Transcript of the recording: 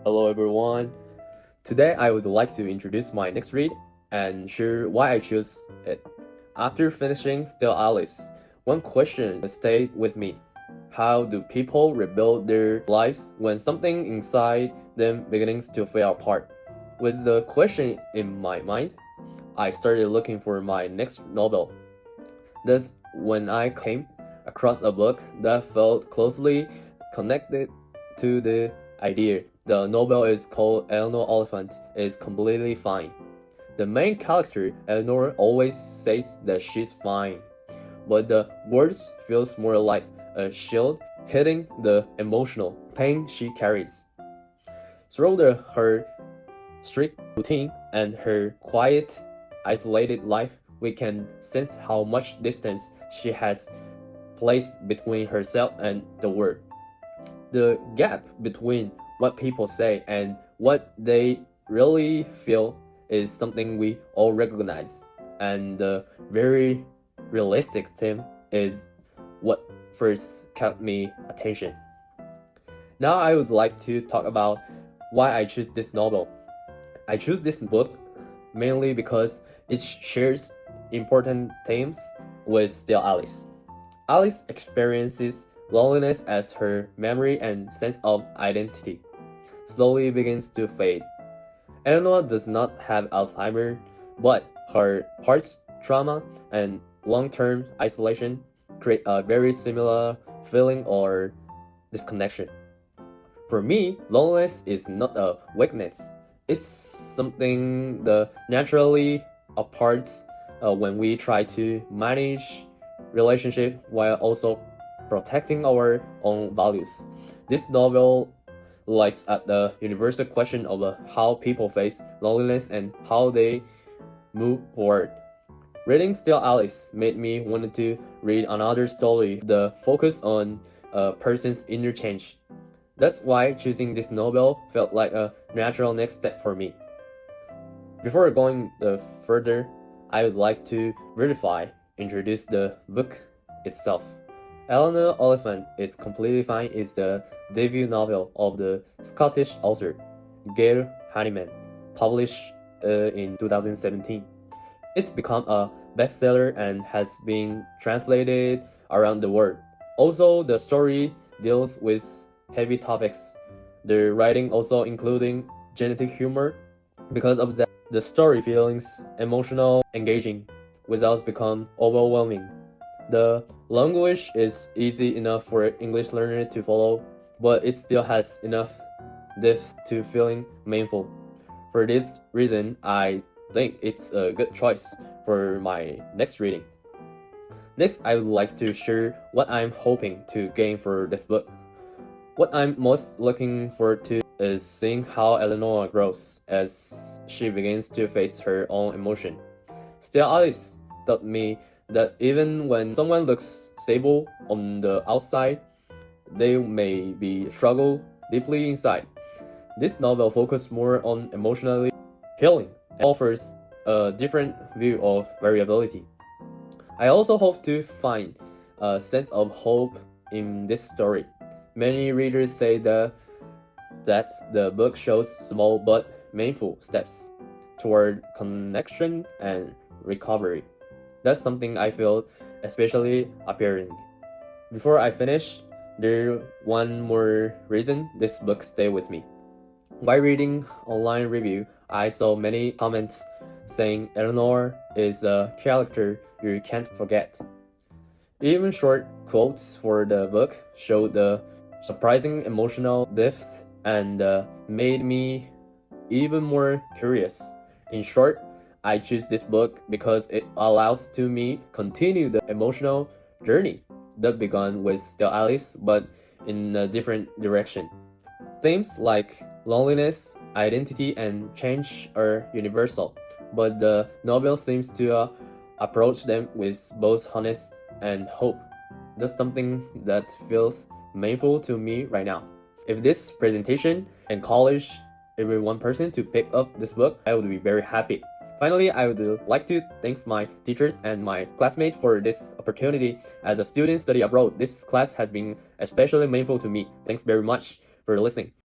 Hello everyone. Today I would like to introduce my next read and share why I choose it. After finishing Still Alice, one question stayed with me. How do people rebuild their lives when something inside them begins to fall apart? With the question in my mind, I started looking for my next novel. Thus, when I came across a book that felt closely connected to the idea, the novel is called Eleanor Oliphant is completely fine. The main character, Eleanor, always says that she's fine, but the words feels more like a shield hitting the emotional pain she carries. Through her strict routine and her quiet, isolated life, we can sense how much distance she has placed between herself and the world. The gap between what people say and what they really feel is something we all recognize, and the very realistic theme is what first caught me attention. Now I would like to talk about why I choose this novel. I choose this book mainly because it shares important themes with Still Alice. Alice experiences loneliness as her memory and sense of identity slowly begins to fade. Eleanor does not have Alzheimer's, but her past trauma and long-term isolation create a very similar feeling or disconnection. For me, loneliness is not a weakness. It's something that naturally apart when we try to manage relationship while also protecting our own values. This novel looks at the universal question of how people face loneliness and how they move forward. Reading Still Alice made me want to read another story, the focus on a person's inner change. That's why choosing this novel felt like a natural next step for me. Before going further, I would like to introduce the book itself. Eleanor Oliphant is Completely Fine is the debut novel of the Scottish author Gail Honeyman, published in 2017. It became a bestseller and has been translated around the world. Also, the story deals with heavy topics. The writing also including genetic humor. Because of that, the story feels emotional, engaging, without become overwhelming. The language is easy enough for English learner to follow, but it still has enough depth to feeling meaningful. For this reason, I think it's a good choice for my next reading. Next, I would like to share what I'm hoping to gain for this book. What I'm most looking forward to is seeing how Eleanor grows as she begins to face her own emotion. Still, Alice taught me that even when someone looks stable on the outside, they may be struggle deeply inside. This novel focuses more on emotionally healing and offers a different view of variability. I also hope to find a sense of hope in this story. Many readers say that the book shows small but meaningful steps toward connection and recovery. That's something I feel especially appealing. Before I finish, there's one more reason this book stayed with me. While reading online review, I saw many comments saying Eleanor is a character you can't forget. Even short quotes for the book showed the surprising emotional depth and made me even more curious. In short, I choose this book because it allows to me continue the emotional journey that began with Still Alice but in a different direction. Themes like loneliness, identity, and change are universal, but the novel seems to approach them with both honest and hope. That's something that feels meaningful to me right now. If this presentation encouraged every one person to pick up this book, I would be very happy. Finally, I would like to thank my teachers and my classmates for this opportunity. As a student study abroad, this class has been especially meaningful to me. Thanks very much for listening.